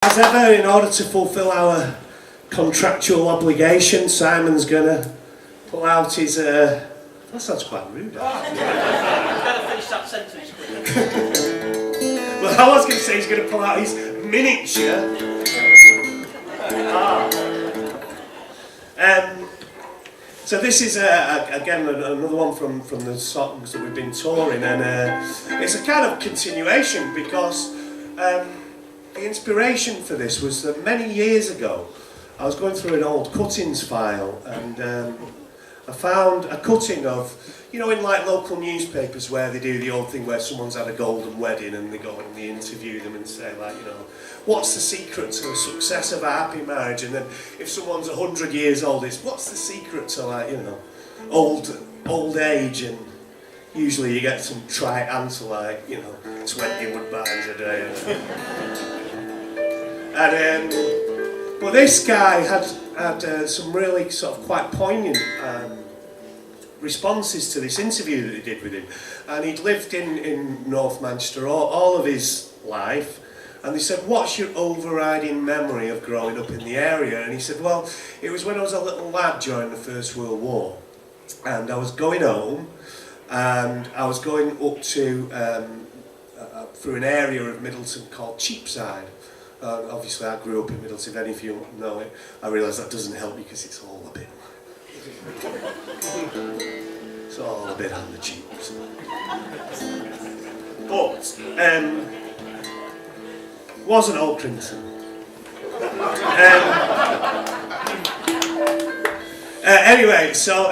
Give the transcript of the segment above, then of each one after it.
As ever, in order to fulfil our contractual obligation, Simon's gonna pull out his. That sounds quite rude. Better finish that sentence quickly. Well, I was going to say he's going to pull out his miniature. So this is again another one from the songs that we've been touring, and it's a kind of continuation because the inspiration for this was that many years ago I was going through an old cuttings file, and I found a cutting of, you know, in like local newspapers where they do the old thing where someone's had a golden wedding and they go and they interview them and say, like, you know, what's the secret to the success of a happy marriage? And then if someone's 100 years old, it's what's the secret to, like, you know, old age? And usually you get some trite answer like, you know, 20 woodbines a day. And but this guy had some really sort of quite poignant responses to this interview that he did with him. And he'd lived in North Manchester all of his life, and they said, what's your overriding memory of growing up in the area? And he said, well, it was when I was a little lad during the First World War, and I was going home, and I was going up to through an area of Middleton called Cheapside. Obviously I grew up in Middleton, if any of you know it. I realise that doesn't help because it's all a bit on the cheap. But wasn't Old Crimson. Anyway, so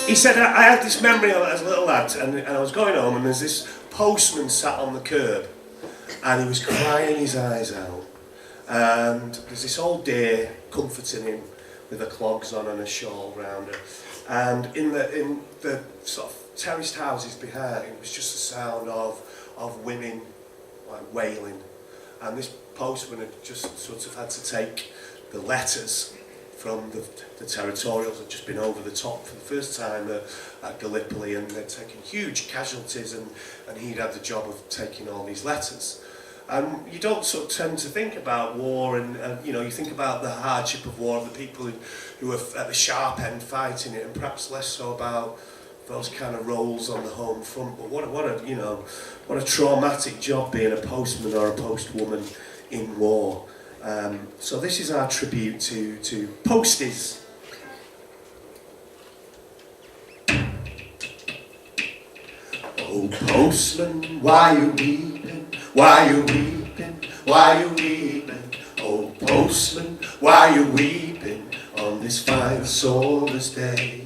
he said I had this memory of it as a little lad, and I was going home, and there's this postman sat on the curb, and he was crying his eyes out, and there's this old dear comforting him with her clogs on and a shawl round her, and in the sort of terraced houses behind, it was just the sound of women like wailing, and this postman had just sort of had to take the letters from the territorials. Had just been over the top for the first time at Gallipoli, and they'd taken huge casualties, and he'd had the job of taking all these letters. And you don't sort of tend to think about war, and you know, you think about the hardship of war, the people who are at the sharp end fighting it, and perhaps less so about those kind of roles on the home front. But what a traumatic job being a postman or a postwoman in war. So this is our tribute to posties. Oh, postman, why you weeping? Why you weeping? Why you weeping? Oh, postman, why you weeping on this fine summer's day?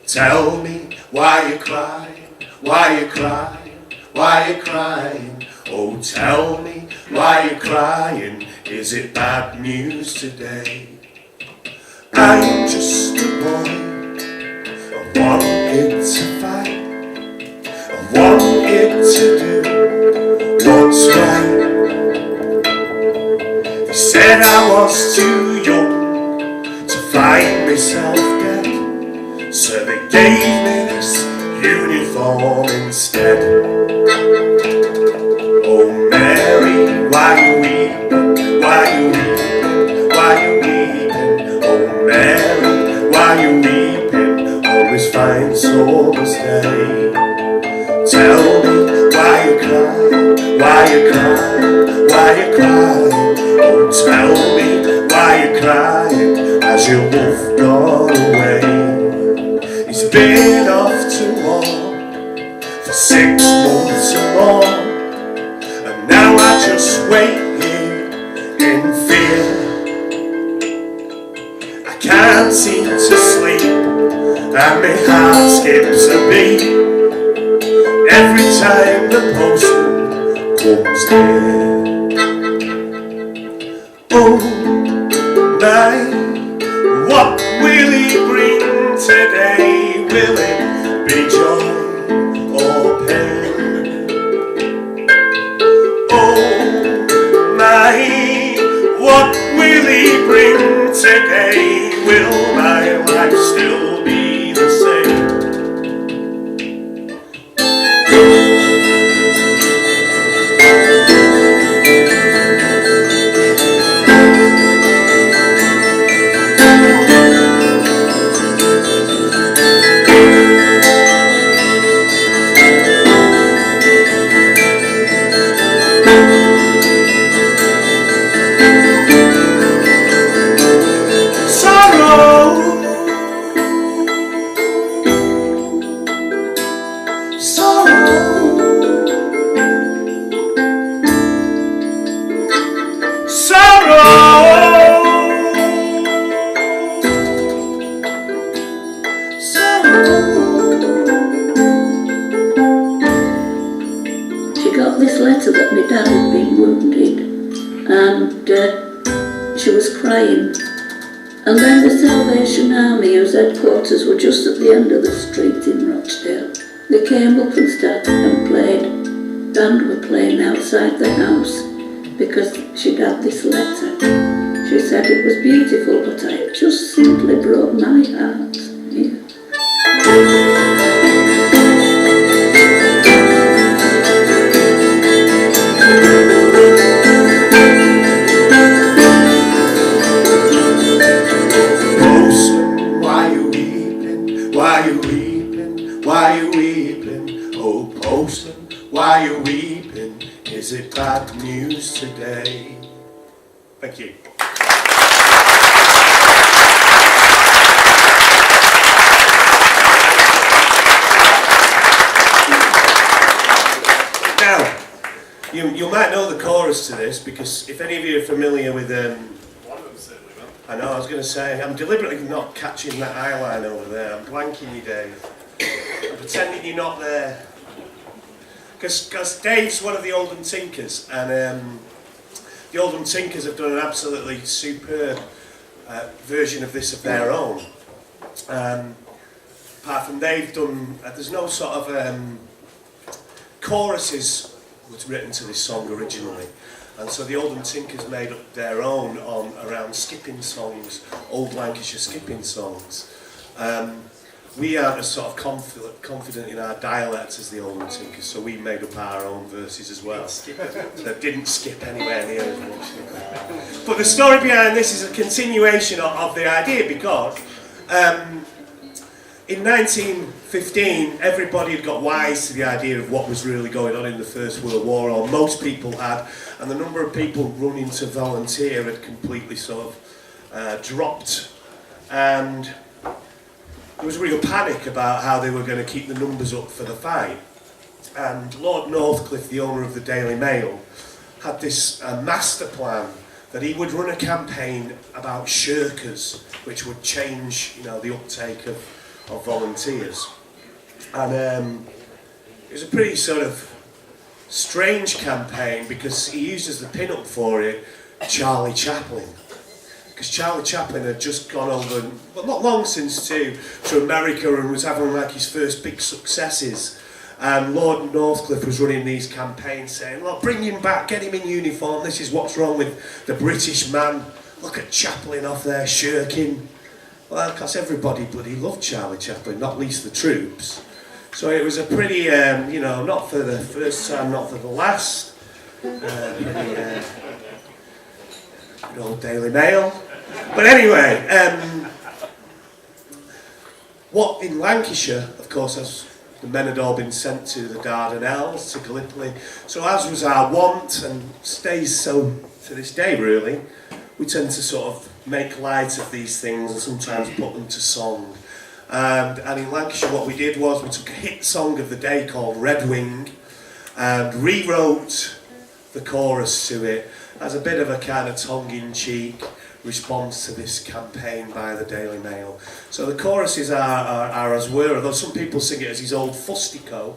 Tell me why you crying? Why you crying? Why you crying? Oh, tell me why you crying? Is it bad news today? I'm just a boy, I wanted to fight, I wanted to do what's right. They said I was too young to find myself dead, so they gave me this uniform instead. Oh Mary, why you weeping? Why you weeping? Why you weeping? Oh Mary, why you weeping on this fine summer's day? Tell me why you crying? Why you crying? Why you crying? Oh, tell me why you crying as your wolf gone away. He's been off to war for 6 months or more, and now I just wait here in fear. I can't seem to sleep, and my heart skips a beat every time the postman comes near. Oh my, what will he bring today? Will it be joy or pain? Oh my, what will he bring today? Will my life still be the same? and she was crying. And then the Salvation Army, whose headquarters were just at the end of the street in Rochdale, they came up and started and played. Band were playing outside the house because she'd had this letter. She said it was beautiful, but it just simply broke my heart. Yeah. Postman, why you weeping? Why you weeping? Why you weeping? Oh, postman, why you weeping? Is it bad news today? Thank you. Now, you might know the chorus to this, because if any of you are familiar with One of them certainly will. I know, I was going to say, I'm deliberately not catching that eye line over there. I'm blanking you, Dave. I'm pretending you're not there. Because Dave's one of the Oldham Tinkers, and the Oldham Tinkers have done an absolutely superb version of this of their own. Apart from they've done, there's no sort of choruses was written to this song originally. And so the Oldham Tinkers made up their own around skipping songs, old Lancashire skipping songs. We aren't as sort of confident in our dialect as the Oldham Tinkers, so we made up our own verses as well. That didn't skip anywhere near as much. But the story behind this is a continuation of the idea, because in 1915, everybody had got wise to the idea of what was really going on in the First World War, or most people had, and the number of people running to volunteer had completely sort of dropped, and there was a real panic about how they were going to keep the numbers up for the fight. And Lord Northcliffe, the owner of the Daily Mail, had this master plan that he would run a campaign about shirkers, which would change, the uptake of volunteers. And it was a pretty sort of strange campaign, because he used as the pin-up for it Charlie Chaplin. Because Charlie Chaplin had just gone over, well, not long since to America, and was having like his first big successes. And Lord Northcliffe was running these campaigns saying, look, bring him back, get him in uniform, this is what's wrong with the British man. Look at Chaplin off there shirking. Well, because everybody bloody loved Charlie Chaplin, not least the troops. So it was a pretty, not for the first time, not for the last, pretty, good old Daily Mail. But anyway, what in Lancashire, of course, as the men had all been sent to the Dardanelles, to Gallipoli, so as was our wont, and stays so to this day really, we tend to sort of make light of these things and sometimes put them to song. And in Lancashire what we did was we took a hit song of the day called Red Wing and rewrote the chorus to it as a bit of a kind of tongue-in-cheek response to this campaign by the Daily Mail. So the choruses are as were, although some people sing it as his old fustico,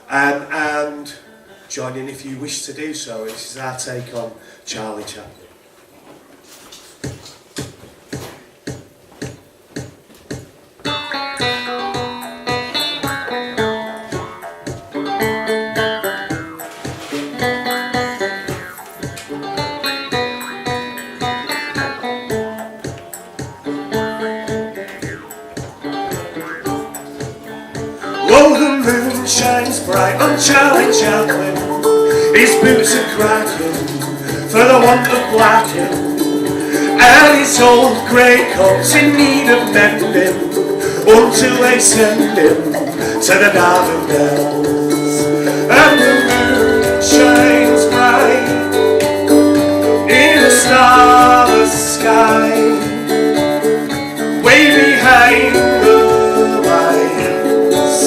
and join in if you wish to do so. This is our take on Charlie Chaplin. Oh, the moon shines bright on Charlie Chaplin. His boots are cracking for the want of blacking, and his old grey coat's in need of mending until they send him to the Dardanelles. And the moon shines bright in a starless sky, way behind the lines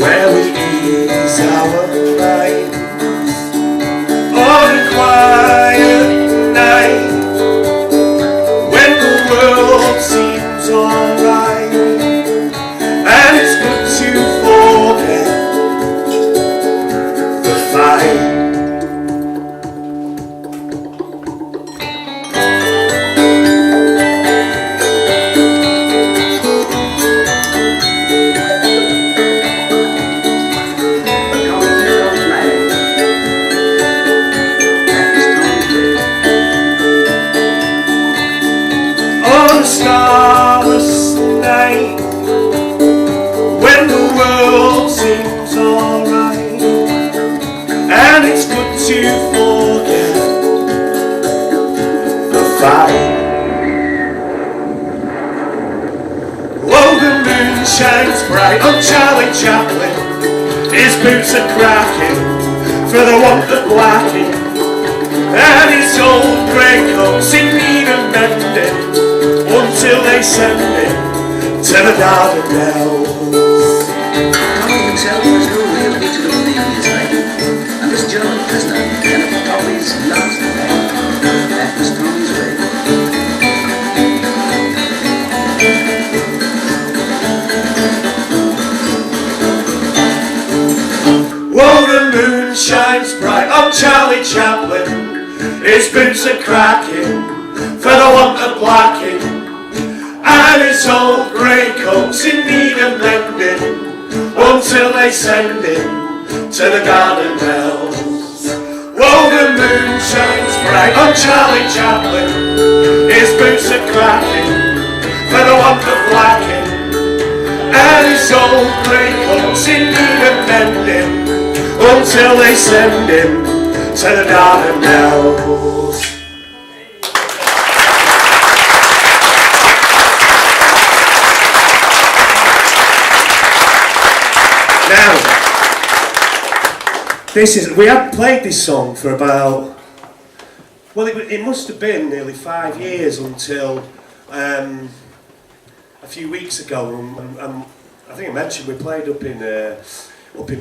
where we ease our minds on a quiet night when the world seems alright, and it's good to forget the fight. fight. Oh, the moon shines bright on Charlie Chaplin. His boots are cracking for the want of blacking, and his old grey coats in need of mending until they send him to the Dardanelles. Tommy himself was no real Italy in the Indian side, and this German prisoner ended up Tommy's last day. That was Tommy's way. Oh, the moon shines bright on Charlie Chaplin. His boots are cracking for the want of blacking, and his old grey coat's in need of mending until they send him to the Dardanelles. Oh, the moon shines bright on Charlie Chaplin. His boots are cracking for the want of blacking, and his old grey coat's in need of mending until they send him to the Dardanelles. Now, we had played this song for about, well, it must have been nearly 5 years until a few weeks ago, and I think I mentioned we played up in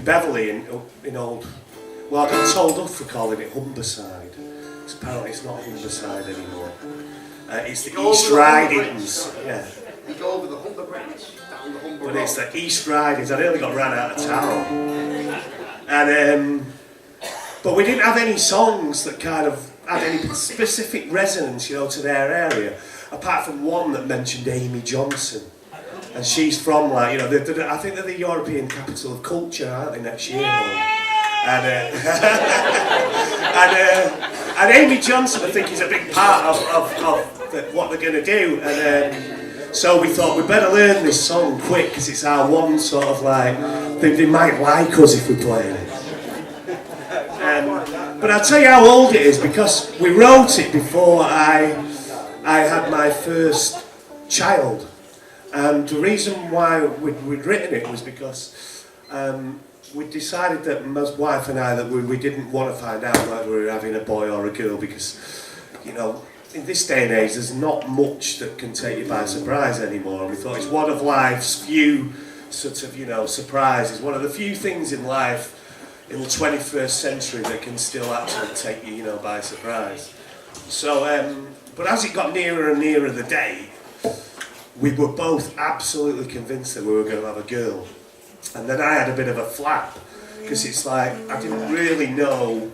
Beverley in old, well, I got told off for calling it Humberside. Apparently it's not Humberside anymore. It's the East Ridings. Yeah. You go over the Humber Bridge, down the Humber But Road. it's the East Ridings. I nearly got ran out of town. And but we didn't have any songs that kind of had any specific resonance, to their area, apart from one that mentioned Amy Johnson. And she's from, I think they're the European capital of culture, aren't they, next year? And Amy Johnson, I think, is a big part of what they're going to do. And so we thought we'd better learn this song quick, because it's our one sort of they might like us if we play it. But I'll tell you how old it is, because we wrote it before I had my first child. And the reason why we'd written it was because we decided that my wife and I that we didn't want to find out whether we were having a boy or a girl, because, in this day and age there's not much that can take you by surprise anymore, and we thought it's one of life's few sort of, surprises, one of the few things in life in the 21st century that can still actually take you, by surprise. So, but as it got nearer and nearer the day, we were both absolutely convinced that we were going to have a girl. And then I had a bit of a flap, because it's like, I didn't really know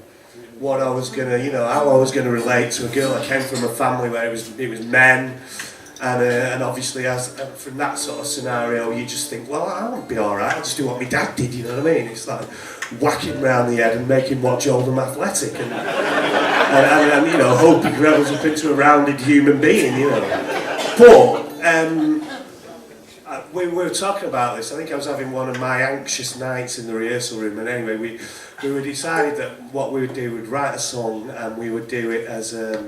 what I was going to, how I was going to relate to a girl. I came from a family where it was men, and obviously from that sort of scenario, you just think, well, I'll be alright, I'll just do what my dad did, you know what I mean? It's like whacking round the head and making watch Oldham Athletic, and hope he grows up into a rounded human being, But, we were talking about this. I think I was having one of my anxious nights in the rehearsal room, and anyway, we decided that what we would do, we'd write a song, and we would do it as a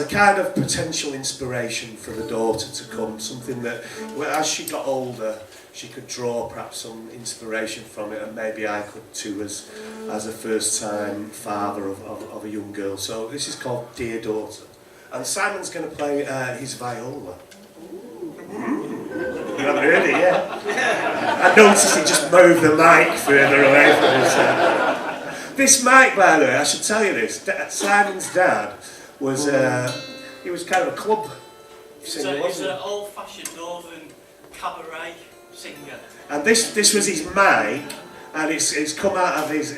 kind of potential inspiration for the daughter to come, something that, as she got older, she could draw perhaps some inspiration from it, and maybe I could too, as a first-time father of a young girl. So this is called Dear Daughter, and Simon's going to play his viola. You haven't heard it yet? I noticed he just moved the mic further away from us. This mic, by the way, I should tell you this. Simon's dad was, he was kind of a club singer, He's wasn't an old-fashioned northern cabaret singer. And this was his mic, and it's come out of his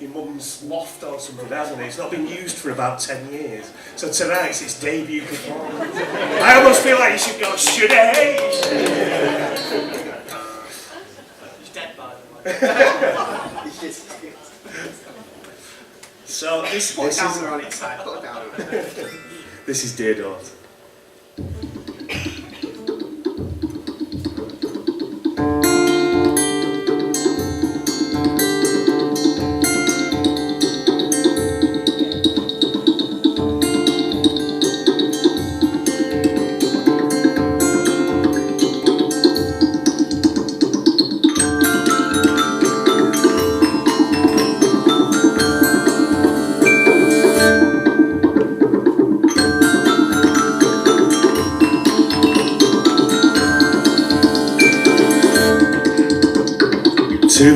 your mum's loft or something, hasn't it? It's not been used for about 10 years. So tonight's its debut performance. I almost feel like you should go, should I? He's dead, by the way. So this is on its side, put it down. this is Dear Daughter. To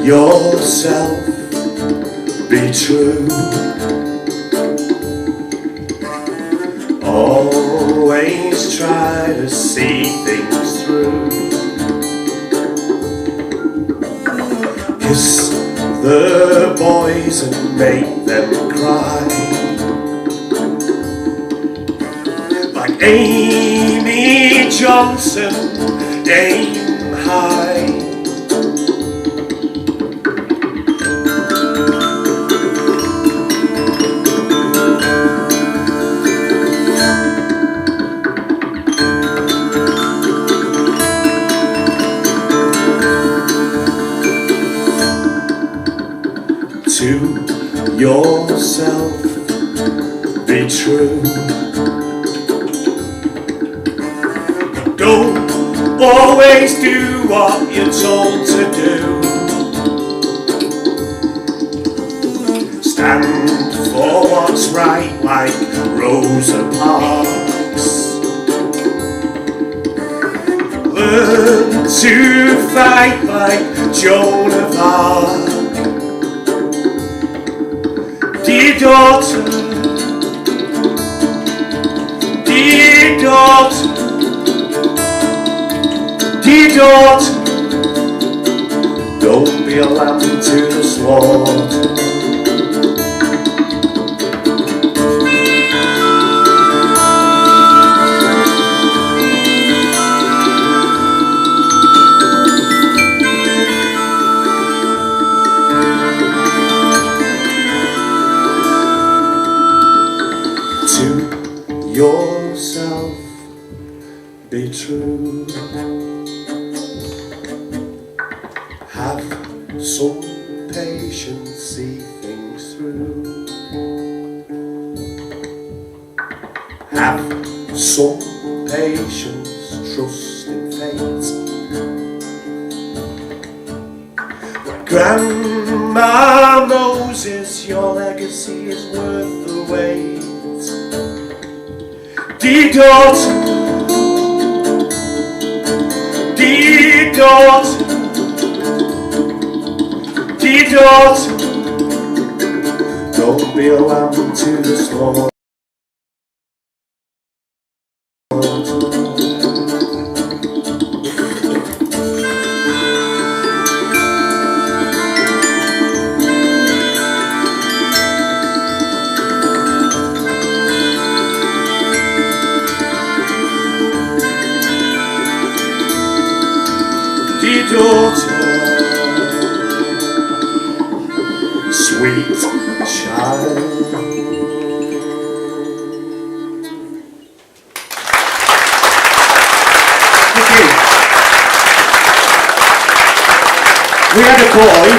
yourself, be true. Always try to see things through. Kiss the boys and make them cry. Like Amy Johnson, aim high. To yourself, be true. Don't always do what you're told to do. Stand for what's right like Rosa Parks. Learn to fight like Joan of Arc. Dear daughter, dear daughter, dear daughter, don't be a lamb to the slaughter. To yourself, be true. Have some patience, see things through. Have some patience, trust in fate. Grandma Moses, your legacy is worth the wait. Dear daughter, dear daughter, dear daughter, don't be a lamb to the slaughter. Dear daughter, sweet child. We had a boy